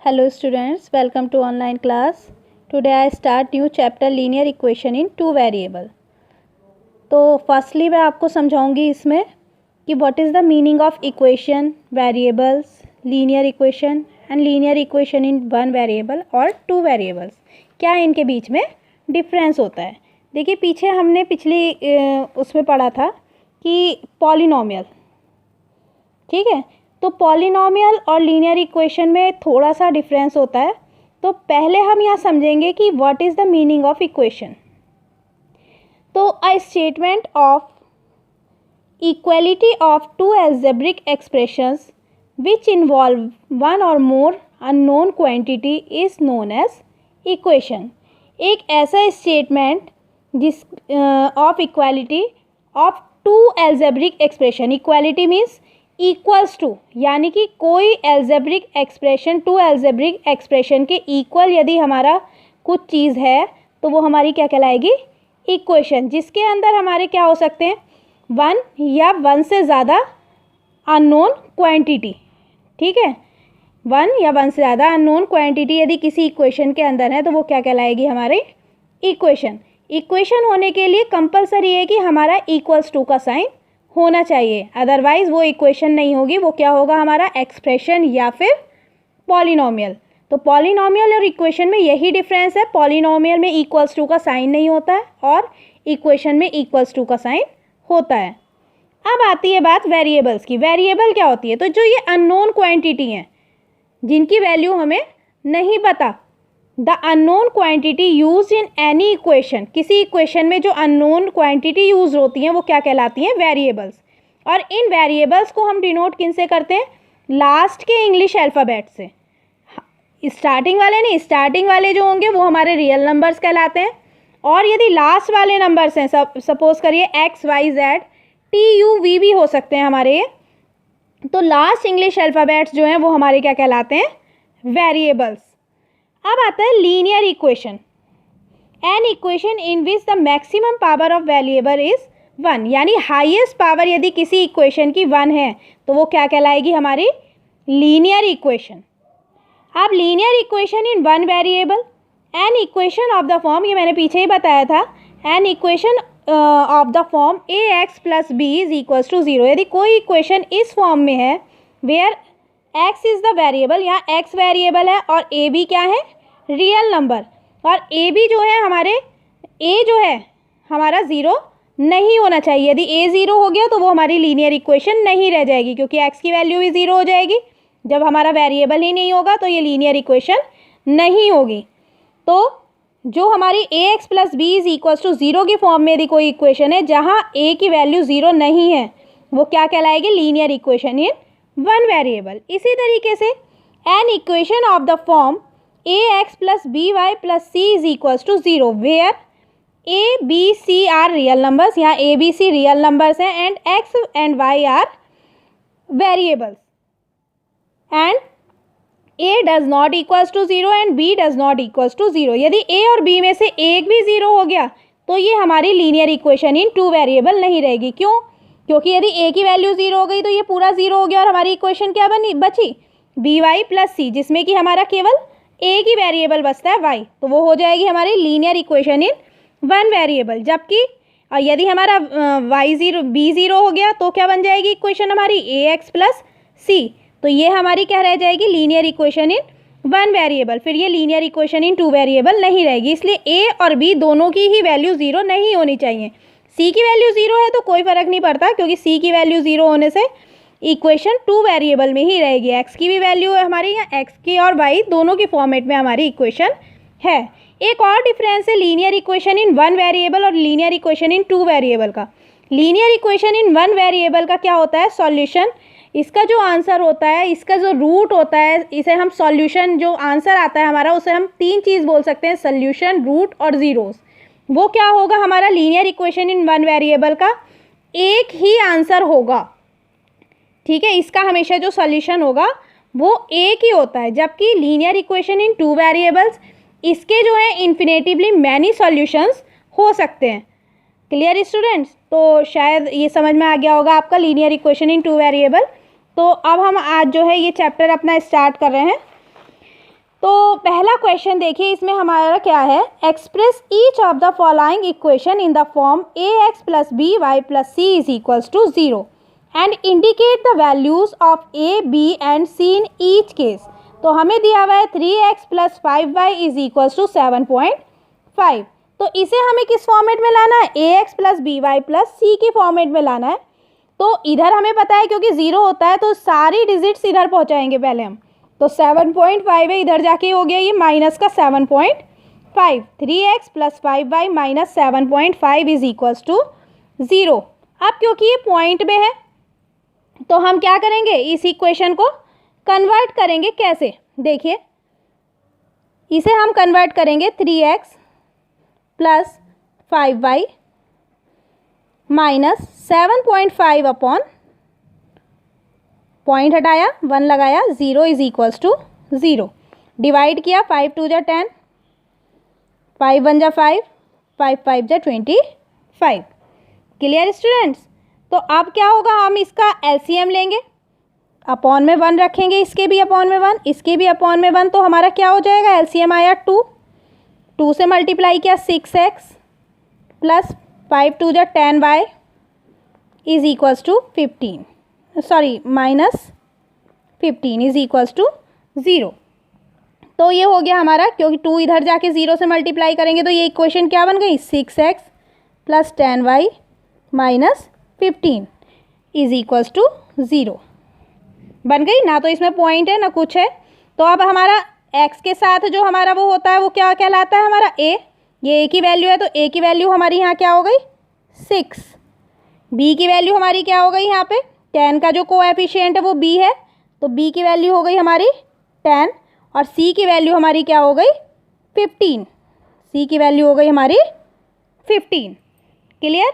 Hello students, welcome to online class. Today I start new chapter linear equation in two variable. तो firstly मैं आपको समझाऊंगी इसमें कि what is the meaning of equation, variables, linear equation and linear equation in one variable और two variables, क्या इनके बीच में difference होता है। देखिए पीछे हमने पिछली उसमें पढ़ा था कि पॉलिनोमियल, ठीक है, तो पॉलिनोमियल और लीनियर इक्वेशन में थोड़ा सा डिफरेंस होता है। तो पहले हम यहाँ समझेंगे कि what is the meaning of equation. तो a statement of equality of two algebraic expressions which involve one और more unknown quantity is known as equation. एक ऐसा स्टेटमेंट जिस of equality of two algebraic expression, equality means equals to, यानी कि कोई algebraic expression to algebraic expression के equal यदि हमारा कुछ चीज़ है तो वो हमारी क्या कहलाएगी, इक्वेशन, जिसके अंदर हमारे क्या हो सकते हैं, वन या वन से ज़्यादा अननोन क्वांटिटी, ठीक है, वन या वन से ज़्यादा अननोन क्वांटिटी यदि किसी इक्वेशन के अंदर है तो वो क्या कहलाएगी, हमारी इक्वेशन। इक्वेशन होने के लिए कंपलसरी है कि हमारा इक्वल्स टू का साइन होना चाहिए, अदरवाइज वो इक्वेशन नहीं होगी, वो क्या होगा, हमारा एक्सप्रेशन या फिर पॉलिनोमियल। तो पॉलिनोमियल और इक्वेशन में यही डिफरेंस है, पॉलिनोमियल में इक्वल्स टू का साइन नहीं होता है और इक्वेशन में इक्वल्स टू का साइन होता है। अब आती है बात वेरिएबल्स की। वेरिएबल क्या होती है, तो जो ये अननोन क्वांटिटी हैं जिनकी वैल्यू हमें नहीं पता, the unknown quantity use in any equation, किसी इक्वेशन में जो अननोन क्वांटिटी यूज होती हैं वो क्या कहलाती हैं, वेरिएबल्स। और इन वेरिएबल्स को हम डिनोट किन से करते हैं, लास्ट के इंग्लिश अल्फ़ाबेट से। स्टार्टिंग वाले नहीं, स्टार्टिंग वाले जो होंगे वो हमारे रियल नंबर्स कहलाते हैं, और यदि लास्ट वाले नंबर्स हैं, सपोज करिए X Y Z T U V भी हो सकते हैं हमारे ये, तो लास्ट इंग्लिश अल्फ़ाबेट्स जो हैं वो हमारे क्या कहलाते हैं, वेरिएबल्स। अब आता है linear equation, an equation in which the maximum power of variable is one, यानी हाईएस्ट पावर यदि किसी इक्वेशन की वन है तो वो क्या कहलाएगी, हमारी लीनियर इक्वेशन। अब linear equation in one variable, an equation of the form, ये मैंने पीछे ही बताया था, an equation of the form A x plus B is equals to zero, यदि कोई इक्वेशन इस फॉर्म में है where X is the variable, यहाँ एक्स वेरिएबल है और ए बी क्या है, रियल नंबर, और ए बी जो है हमारे, ए जो है हमारा ज़ीरो नहीं होना चाहिए। यदि ए ज़ीरो हो गया तो वो हमारी लीनियर इक्वेशन नहीं रह जाएगी, क्योंकि एक्स की वैल्यू भी ज़ीरो हो जाएगी। जब हमारा वेरिएबल ही नहीं होगा तो ये लीनियर इक्वेशन नहीं होगी। तो जो हमारी a x plus B is equals to zero की फॉर्म में यदि कोई इक्वेशन है जहाँ ए की वैल्यू ज़ीरो नहीं है, वो क्या कहलाएगी, linear equation in one variable. इसी तरीके से an equation of the form A x plus B Y plus C is equals to zero where a B c are real numbers, यहाँ a B c real numbers हैं, and x and y are variables, and a does not equals to zero and b does not equals to zero. यदि a और B में से एक भी zero हो गया तो ये हमारी linear equation in two variable नहीं रहेगी। क्यों, क्योंकि यदि ए की वैल्यू ज़ीरो हो गई तो ये पूरा ज़ीरो हो गया और हमारी इक्वेशन क्या बची, बी वाई प्लस सी, जिसमें कि हमारा केवल ए की वेरिएबल बचता है वाई, तो वो हो जाएगी हमारी linear equation in one variable. जबकि यदि हमारा वाई ज़ीरो बी ज़ीरो हो गया तो क्या बन जाएगी इक्वेशन हमारी, ए एक्स प्लस सी, तो ये हमारी क्या रह जाएगी, linear equation in one variable. फिर ये linear equation in two variable नहीं रहेगी, इसलिए ए और बी दोनों की ही वैल्यू ज़ीरो नहीं होनी चाहिए। सी की वैल्यू ज़ीरो है तो कोई फ़र्क नहीं पड़ता, क्योंकि सी की वैल्यू ज़ीरो होने से इक्वेशन टू वेरिएबल में ही रहेगी। एक्स की भी वैल्यू है हमारी, यहाँ एक्स की और वाई दोनों की फॉर्मेट में हमारी इक्वेशन है। एक और डिफरेंस है linear equation in one variable और linear equation in two variable का। Linear equation in one variable का क्या होता है, सॉल्यूशन, इसका जो आंसर होता है, इसका जो रूट होता है, इसे हम सॉल्यूशन, जो आंसर आता है हमारा उसे हम तीन चीज़ बोल सकते हैं, सॉल्यूशन, रूट और ज़ीरोस। वो क्या होगा, हमारा linear equation in one variable का एक ही आंसर होगा, ठीक है, इसका हमेशा जो सॉल्यूशन होगा वो एक ही होता है। जबकि linear equation in two variables, इसके जो है इन्फिनेटिवली मैनी सॉल्यूशंस हो सकते हैं। क्लियर स्टूडेंट्स, तो शायद ये समझ में आ गया होगा आपका linear equation in two variable. तो अब हम आज जो है ये चैप्टर अपना स्टार्ट कर रहे हैं। तो पहला क्वेश्चन देखिए, इसमें हमारा क्या है, express each of the following equation in the form A x plus B Y plus C is equals to 0 and indicate the values of A B and C in each case. तो हमें दिया हुआ है 3x plus 5y is equals to 7.5। तो इसे हमें किस format में लाना है, a x plus B Y plus c की फॉर्मेट में लाना है। तो इधर हमें पता है क्योंकि 0 होता है तो सारी डिजिट्स इधर पहुंचाएंगे पहले हम। तो 7.5 है, इधर जाके हो गया ये माइनस का 7.5। 3x plus 5y minus 7.5 is equals to 0। अब क्योंकि ये पॉइंट में है तो हम क्या करेंगे, इस इक्वेशन को कन्वर्ट करेंगे। कैसे, देखिए इसे हम कन्वर्ट करेंगे 3x plus 5y minus 7.5 upon, point हटाया 1 लगाया, 0 इज इक्वल्स टू 0। डिवाइड किया, 5 2 जा 10, 5 1 जा 5, 5 5 जा 25। Clear students. तो अब क्या होगा, हम इसका एलसीएम लेंगे, अपॉन में 1 रखेंगे, इसके भी अपॉन में 1, इसके भी अपॉन में 1। तो हमारा क्या हो जाएगा, एलसीएम आया 2, 2 से मल्टीप्लाई किया 6x प्लस 5 2 जा 10y is equals to 15, sorry minus 15 is equals to 0। तो ये हो गया हमारा, क्योंकि 2 इधर जाके 0 से मल्टीप्लाई करेंगे तो ये इक्वेशन क्या बन गई, 6x plus 10y minus 15 is equals to 0 बन गई ना। तो इसमें पॉइंट है ना कुछ है। तो अब हमारा x के साथ जो हमारा वो होता है वो क्या कहलाता है, हमारा a। ये a की वैल्यू है तो a की वैल्यू हमारी यहाँ क्या हो गई 6। b की वैल्यू हमारी क्या हो गई, यहाँ पे 10 का जो कोएफिशिएंट है वो b है तो b की वैल्यू हो गई हमारी 10 और c की वैल्यू हमारी क्या हो गई 15। c की वैल्यू हो गई हमारी 15। क्लियर।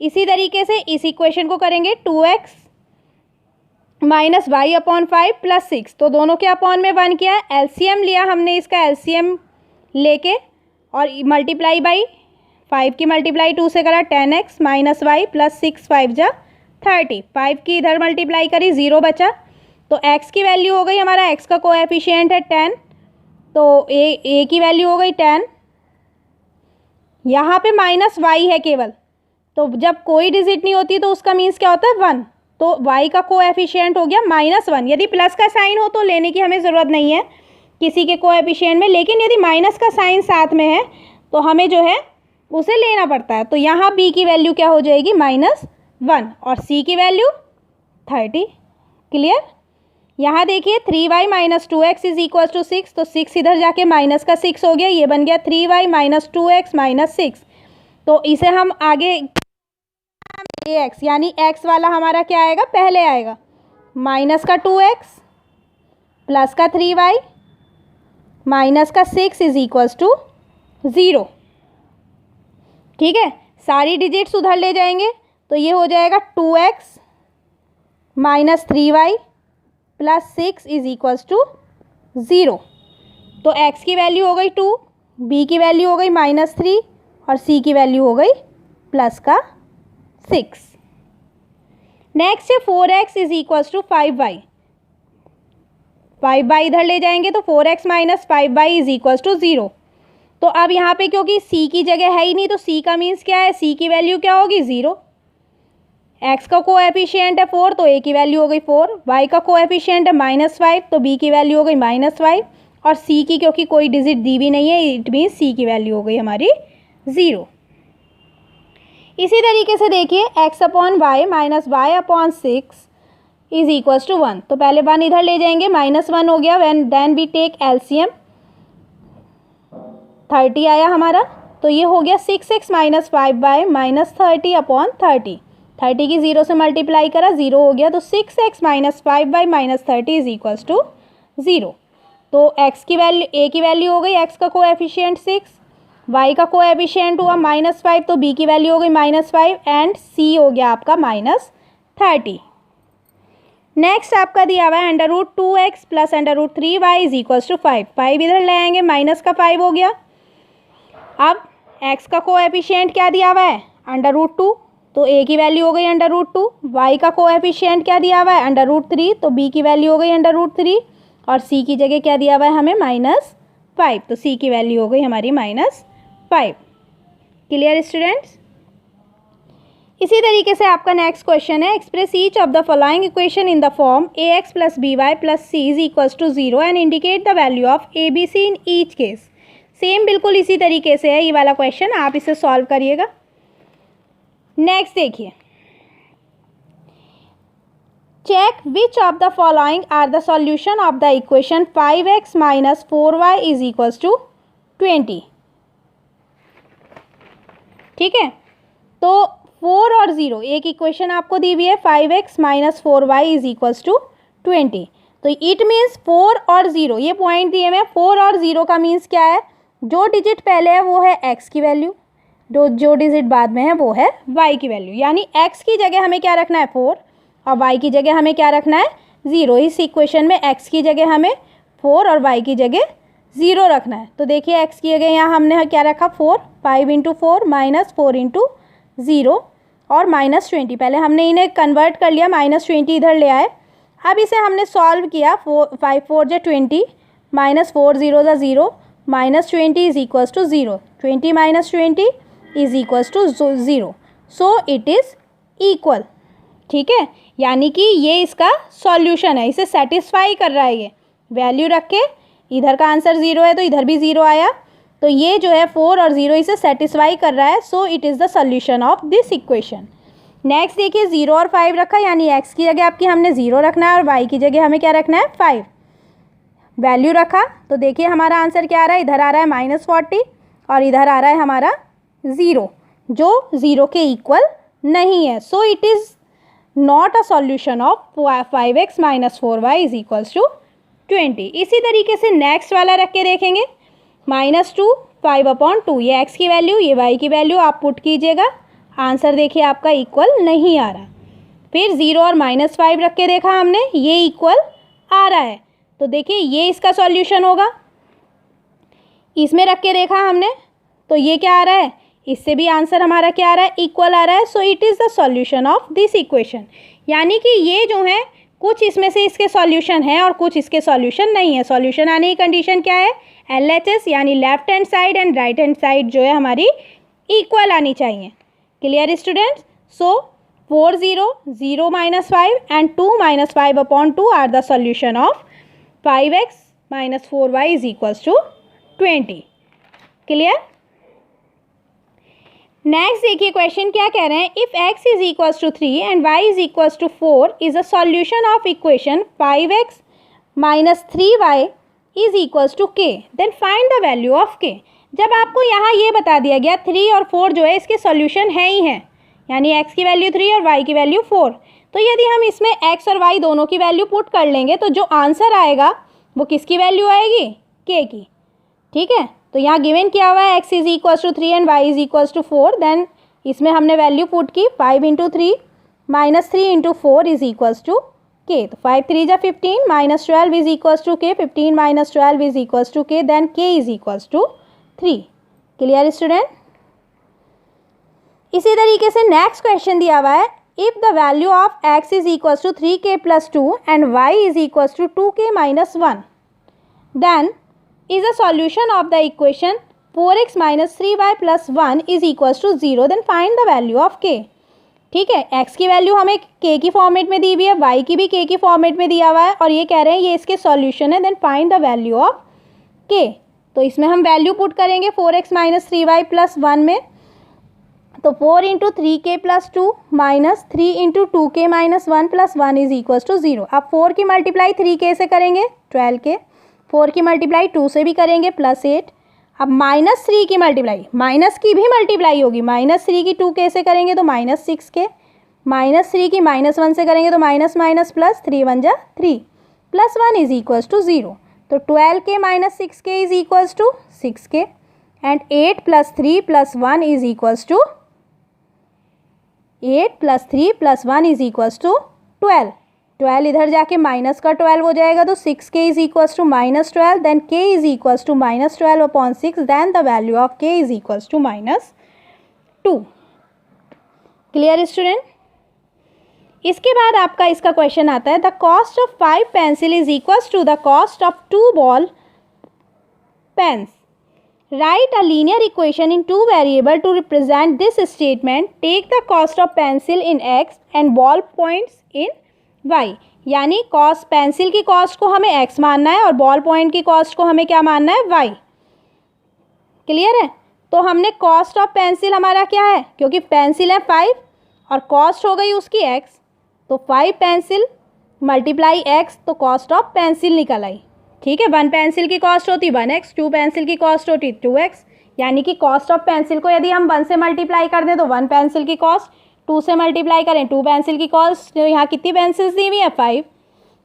इसी तरीके से इस इक्वेशन को करेंगे 2x minus Y upon 5 plus 6। तो दोनों के अपॉन में 1 किया, एलसीएम लिया हमने, इसका एलसीएम लेके और मल्टीप्लाई बाई 5 की मल्टीप्लाई 2 से करा 10x माइनस वाई प्लस 6 5 जा 30। 5 की इधर मल्टीप्लाई करी 0 बचा। तो x की वैल्यू हो गई हमारा, x का कोएफिशिएंट है 10 तो a की वैल्यू हो गई 10। यहाँ पे माइनस y है केवल, तो जब कोई डिजिट नहीं होती तो उसका मीन्स क्या होता है 1। तो y का कोएफिशिएंट हो गया -1। यदि प्लस का साइन हो तो लेने की हमें ज़रूरत नहीं है किसी के कोएफिशिएंट में, लेकिन यदि माइनस का साइन साथ में है तो हमें जो है उसे लेना पड़ता है। तो यहाँ b की वैल्यू क्या हो जाएगी -1 और c की वैल्यू 30। क्लियर। यहाँ देखिए 3y minus 2x is equal to 6। तो 6 इधर जाके माइनस का 6 हो गया, ये बन गया 3y माइनस 2x माइनस 6। तो इसे हम आगे ax यानी x वाला हमारा क्या आएगा, पहले आएगा माइनस का 2x प्लस का 3y माइनस का 6 इज इक्वल्स टू 0। ठीक है, सारी डिजिट्स उधर ले जाएंगे तो ये हो जाएगा 2x minus 3y plus 6 is equals to 0। तो x की वैल्यू हो गई 2, b की वैल्यू हो गई -3 और c की वैल्यू हो गई प्लस का 6। नेक्स्ट है 4x is equals to 5y। 5y इधर ले जाएंगे तो 4x minus 5y is equals to 0। तो अब यहाँ पे क्योंकि c की जगह है ही नहीं तो c का मीन्स क्या है, c की वैल्यू क्या होगी 0। x का कोएफिशिएंट है 4 तो a की वैल्यू हो गई 4, y का कोएफिशिएंट है -5 तो b की वैल्यू हो गई -5 और c की क्योंकि कोई डिजिट दी भी नहीं है इट मीन्स c की वैल्यू हो गई हमारी 0। इसी तरीके से देखिए x upon Y minus Y upon 6 is equals to 1। तो पहले 1 इधर ले जाएंगे, -1 हो गया, when then we take LCM 30 आया हमारा। तो ये हो गया 6x minus 5y minus 30 upon 30। 30 की 0 से मल्टीप्लाई करा 0 हो गया, तो 6x minus 5y minus 30 is equals to 0। तो x की वैल्यू, a की वैल्यू हो गई x का कोएफिशिएंट 6, y का कोएफिशिएंट हुआ -5 तो b की वैल्यू हो गई -5 एंड c हो गया आपका -30। नेक्स्ट आपका दिया हुआ है √2x plus √3y is equals to 5। 5 इधर ले आएंगे, माइनस का 5 हो गया। अब x का कोएफिशिएंट क्या दिया हुआ है √2 तो a की वैल्यू हो गई √2। y का कोएफिशिएंट क्या दिया हुआ है √3 तो b की वैल्यू हो गई √3 और सी की जगह क्या दिया हुआ है हमें -5, तो सी की वैल्यू हो गई हमारी -5। Clear students. इसी तरीके से आपका नेक्स्ट क्वेश्चन है, express each of the following equation in the form ax + by + c is equals to 0 and indicate the value of A B C in each case. Same बिल्कुल इसी तरीके से है ये वाला क्वेश्चन, आप इसे सॉल्व करिएगा। नेक्स्ट देखिए, check which of the following are the solution of the equation 5x - 4y is equals to 20। ठीक है, तो 4 और 0 एक इक्वेशन आपको दी हुई है, 5x - 4y is equals to 20। तो इट मीन्स 4 और 0, ये पॉइंट दिए हुए हैं। 4 और 0 का मीन्स क्या है, जो डिजिट पहले है वो है x की वैल्यू, जो डिजिट बाद में है वो है y की वैल्यू। यानी x की जगह हमें क्या रखना है 4 और y की जगह हमें क्या रखना है 0। इस इक्वेशन में x की जगह हमें 4 और y की जगह 0 रखना है। तो देखिए x की जगह यहाँ हमने क्या रखा 4, 5 × 4 - 4 × 0 और -20। पहले हमने इन्हें कन्वर्ट कर लिया, -20 इधर ले आए। अब इसे हमने सॉल्व किया, 5 4 × 20 -4 0 × 0 -20 is equals to 0, 20 - 20 is equals to 0, so it is equal. ठीक है, यानी कि ये इसका सॉल्यूशन है, इसे सेटिस्फाई कर रहा है। ये वैल्यू रख के इधर का आंसर 0 है तो इधर भी 0 आया, तो ये जो है 4 और 0 इसे सेटिस्फाई कर रहा है, so it is the solution of this equation. Next देखिए, 0 और 5 रखा, यानी x की जगह आपकी हमने 0 रखना है और y की जगह हमें क्या रखना है 5। वैल्यू रखा तो देखिए हमारा आंसर क्या आ रहा है, इधर आ रहा है -40 और इधर आ रहा है हमारा 0, जो 0 के इक्वल नहीं है, so it is not a solution of 5x - 4y is equals to 20। इसी तरीके से नेक्स्ट वाला रख के देखेंगे, -2 5/2, ये x की वैल्यू ये y की वैल्यू आप पुट कीजिएगा, आंसर देखिए आपका इक्वल नहीं आ रहा। फिर 0 और -5 रख के देखा हमने, ये इक्वल आ रहा है, तो देखिए ये इसका सॉल्यूशन होगा। इसमें रख के देखा हमने तो ये क्या आ रहा है, इससे भी आंसर हमारा क्या आ रहा है इक्वल आ रहा है, so it is the solution of this equation. यानी कि ये जो है कुछ इसमें से इसके सॉल्यूशन है और कुछ इसके सॉल्यूशन नहीं है। सॉल्यूशन आने की कंडीशन क्या है, LHS यानी left hand side and right hand side जो है हमारी इक्वल आनी चाहिए। Clear students. सो 4 0 0 -5 एंड 2 - 5/2 are the solution of 5x - 4y is equals to 20। Clear. Next देखिए क्वेश्चन क्या कह रहे हैं, if x is equals to 3 and y is equals to 4 is a solution of equation 5x - 3y is equals to k, then find the value of k। जब आपको यहाँ ये बता दिया गया 3 और 4 जो है इसके सॉल्यूशन है ही हैं, यानी x की वैल्यू 3 और y की वैल्यू 4, तो यदि हम इसमें x और y दोनों की वैल्यू पुट कर लेंगे तो जो आंसर आएगा वो किसकी वैल्यू आएगी, k की। ठीक है, तो यहाँ गिवन किया हुआ है x is equals to 3 and y is equals to 4, then इसमें हमने वैल्यू पुट की 5 × 3 - 3 × 4 इज इक्वल्स टू k, तो 5 3 × 15 - 12 is equals to k, 15 - 12 is equals to k, then k is equals to 3। Clear student. इसी तरीके से next question दिया हुआ है, if the value of x is equals to 3k + 2 and y is equals to 2k - 1, then is a solution of the equation 4x - 3y + 1 is equals to 0, then find the value of k। ठीक है, x की value हमें k की format में दी हुई है, y की भी k की फॉर्मेट में दिया हुआ है और ये कह रहे हैं ये इसके सॉल्यूशन है, then find the value of k। तो इसमें हम वैल्यू पुट करेंगे 4x - 3y + 1 में, तो 4 × 3k + 2 - 3 × 2k - 1 + 1 is equals to 0। अब 4 की मल्टीप्लाई 3k से करेंगे 12k, 4 की मल्टीप्लाई 2 से भी करेंगे +8। अब -3 की मल्टीप्लाई, माइनस की भी मल्टीप्लाई होगी, -3 की 2k से करेंगे तो -6k, -3 की -1 से करेंगे तो माइनस प्लस 3 1 जा 3 +1 इज इक्वल्स टू 0, तो 12k - 6k is equals to 6k and 8 + 3 + 1 is equals to 8 + 3 + 1 is equals to 12। 12 इधर जाके माइनस का 12 हो जाएगा, तो 6k is equals to -12, then k is equals to -12/6, then the value of k is equals to -2। Clear student. इसके बाद आपका इसका क्वेश्चन आता है, the cost of 5 pencil is equals to the cost of 2 ball pens. Write a linear equation in two variable to represent this statement. Take the cost of pencil in x and ball points in y. यानी cost, pencil की cost को हमें x मानना है और ball point की cost को हमें क्या मानना है, y. क्लियर है? तो हमने कॉस्ट ऑफ पेंसिल हमारा क्या है, क्योंकि पेंसिल है 5 और कॉस्ट हो गई उसकी x, तो 5 पेंसिल मल्टीप्लाई x, तो कॉस्ट ऑफ पेंसिल निकल आई. ठीक है, 1 पेंसिल की कॉस्ट होती 1x, 2 पेंसिल की कॉस्ट होती 2x. यानी कि कॉस्ट ऑफ पेंसिल को यदि हम 1 से मल्टीप्लाई कर दें तो 1 पेंसिल की कॉस्ट, 2 से मल्टीप्लाई करें 2 पेंसिल की कॉस्ट. तो यहाँ कितनी पेंसिल्स दी हुई है,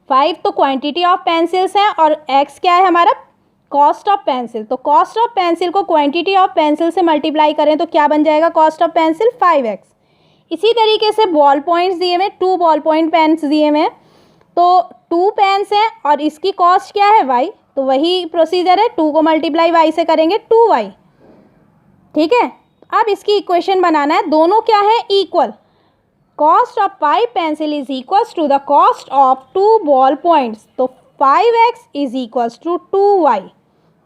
5 तो क्वांटिटी ऑफ पेंसिल्स हैं और x क्या है हमारा, कॉस्ट ऑफ पेंसिल. तो कॉस्ट ऑफ पेंसिल को क्वांटिटी ऑफ पेंसिल से मल्टीप्लाई करें तो क्या बन जाएगा, कॉस्ट ऑफ पेंसिल 5x. इसी तरीके से बॉल पॉइंट्स दिए हुए, 2 बॉल पॉइंट पेन्स दिए हुए हैं, तो 2 पेन्स हैं और इसकी कॉस्ट क्या है, y. तो वही प्रोसीजर है, 2 को मल्टीप्लाई y से करेंगे 2y. ठीक है, अब इसकी इक्वेशन बनाना है, दोनों क्या है, equal. Cost of 5 pencil is equals to the cost of 2 ball points. तो 5x is equals to 2y.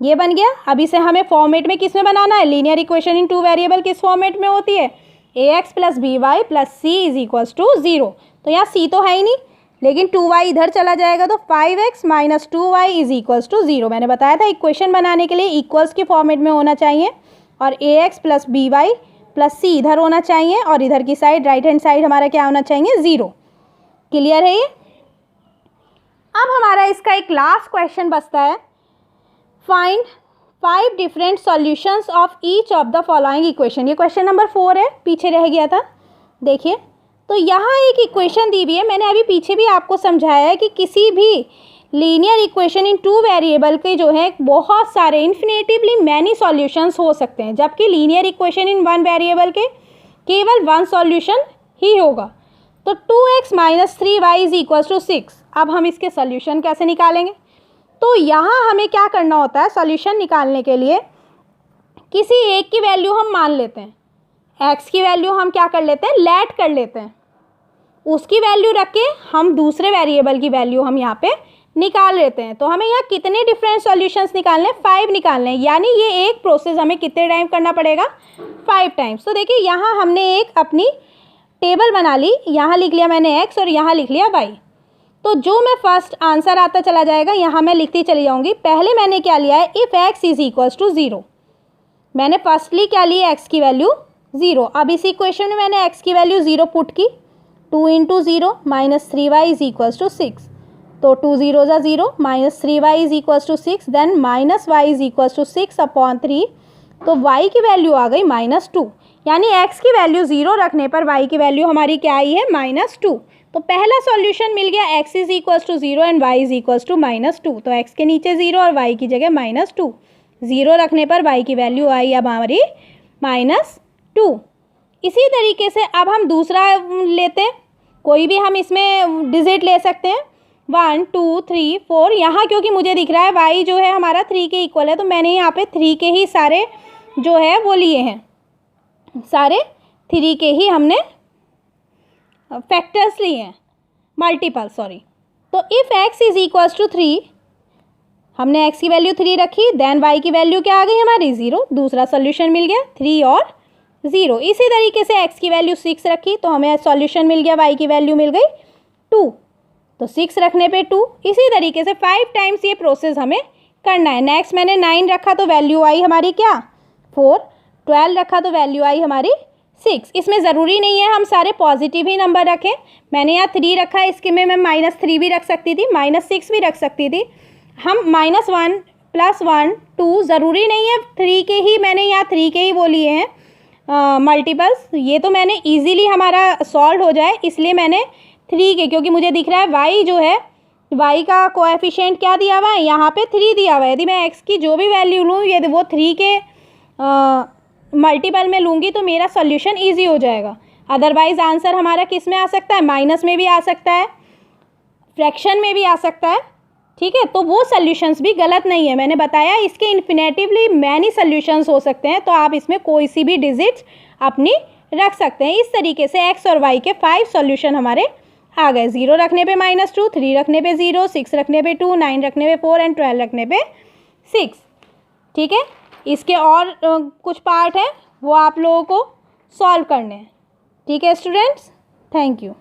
ये बन गया. अब इसे हमें फॉर्मेट में किस में बनाना है, लीनियर इक्वेशन इन 2 वेरिएबल किस फॉर्मेट में होती है, ax plus by plus c is equals to 0. तो यहाँ c तो है ही नहीं, लेकिन 2y इधर चला जाएगा तो 5x minus 2y is equals to 0. मैंने बताया था इक्वेशन बनाने के लिए इक्वल्स के फॉर्मेट में होना चाहिए और ax plus by plus c इधर होना चाहिए और इधर की साइड, राइट हैंड साइड हमारा क्या होना चाहिए, 0. क्लियर है ये? अब हमारा इसका एक लास्ट क्वेश्चन बचता है, find 5 different solutions of each of the following equation. ये क्वेश्चन नंबर 4 है, पीछे रह गया था. देखिए, तो यहाँ एक इक्वेशन दी हुई है, मैंने अभी पीछे भी आपको समझाया है कि किसी भी लीनियर इक्वेशन इन 2 वेरिएबल के जो है बहुत सारे इन्फिनेटिवली मैनी सॉल्यूशंस हो सकते हैं, जबकि लीनियर इक्वेशन इन 1 वेरिएबल के केवल 1 सॉल्यूशन ही होगा. तो 2x minus 3y is equals to 6. अब हम इसके सॉल्यूशन कैसे निकालेंगे, तो यहाँ हमें क्या करना होता है, सॉल्यूशन निकालने के लिए किसी एक की वैल्यू हम मान लेते हैं, x की वैल्यू हम क्या कर लेते हैं, लेट कर लेते हैं, उसकी वैल्यू रख के हम दूसरे वेरिएबल की वैल्यू हम यहाँ पे निकाल लेते हैं. तो हमें यहाँ कितने डिफरेंट सॉल्यूशंस निकालने हैं, 5 निकालने हैं. यानी ये एक प्रोसेस हमें कितने टाइम करना पड़ेगा, 5 टाइम्स. तो देखिए यहाँ हमने एक अपनी टेबल बना ली, यहाँ लिख लिया मैंने x और यहाँ लिख लिया y. तो जो मैं फर्स्ट आंसर आता चला जाएगा यहाँ मैं लिखती चली जाऊँगी. पहले मैंने क्या लिया है, if x is equals to 0. मैंने फर्स्टली क्या ली, x की वैल्यू 0. अब इस इक्वेशन में मैंने x की वैल्यू 0 पुट की, 2 into 0 minus 3y is equals to 6. तो 2 0 ज़ा 0 minus 3y is equals to 6, then minus y is equals to 6 upon 3. तो y की वैल्यू आ गई -2. यानी x की वैल्यू 0 रखने पर y की वैल्यू हमारी क्या आई है, -2. तो पहला सॉल्यूशन मिल गया, x is equals to 0 and y is equals to -2. तो x के नीचे 0 और y की जगह -2. 0 रखने पर y की वैल्यू आई अब हमारी -2. इसी तरीके से अब हम दूसरा लेते हैं, कोई भी हम इसमें डिजिट ले सकते हैं, 1 2 3 4. यहाँ क्योंकि मुझे दिख रहा है y जो है हमारा 3 के इक्वल है, तो मैंने यहाँ पे 3 के ही सारे जो है वो लिए हैं, सारे 3 के ही हमने फैक्टर्स लिए हैं, मल्टीपल सॉरी. तो if x is equals to 3, हमने x की वैल्यू 3 रखी, देन y की वैल्यू क्या आ गई हमारी, 0. दूसरा सोल्यूशन मिल गया 3 और 0. इसी तरीके से x की वैल्यू 6 रखी तो हमें सॉल्यूशन मिल गया, y की वैल्यू मिल गई 2. तो 6 रखने पे 2. इसी तरीके से 5 टाइम्स ये प्रोसेस हमें करना है. नेक्स्ट मैंने 9 रखा तो वैल्यू आई हमारी क्या, 4. 12 रखा तो वैल्यू आई हमारी 6. इसमें ज़रूरी नहीं है हम सारे पॉजिटिव ही नंबर रखें. मैंने यहाँ 3 रखा है, इसके में मैं -3 भी रख सकती थी, -6 भी रख सकती थी. हम -1 +1 2 ज़रूरी नहीं है 3 के ही, मैंने यहाँ 3 के ही वो लिए हैं मल्टीपल्स. ये तो मैंने ईजीली हमारा सॉल्व हो जाए इसलिए मैंने 3 के, क्योंकि मुझे दिख रहा है y जो है, y का कोएफिशिएंट क्या दिया हुआ है, यहाँ पे 3 दिया हुआ है. यदि मैं x की जो भी वैल्यू लूँ यदि वो 3 के मल्टीपल में लूँगी तो मेरा सॉल्यूशन इजी हो जाएगा. अदरवाइज़ आंसर हमारा किस में आ सकता है, माइनस में भी आ सकता है, फ्रैक्शन में भी आ सकता है. ठीक है, तो वो सॉल्यूशंस भी गलत नहीं है. मैंने बताया इसके इन्फिनेटिवली मैनी सॉल्यूशंस हो सकते हैं, तो आप इसमें कोई सी भी डिजिट्स अपनी रख सकते हैं. इस तरीके से x और y के 5 सॉल्यूशन हमारे आ गए। 0 रखने पे -2, 3 रखने पे 0, 6 रखने पे 2, 9 रखने पे 4 एंड 12 रखने पे 6। ठीक है, इसके और कुछ पार्ट हैं वो आप लोगों को सॉल्व करने हैं। ठीक है स्टूडेंट्स, थैंक यू।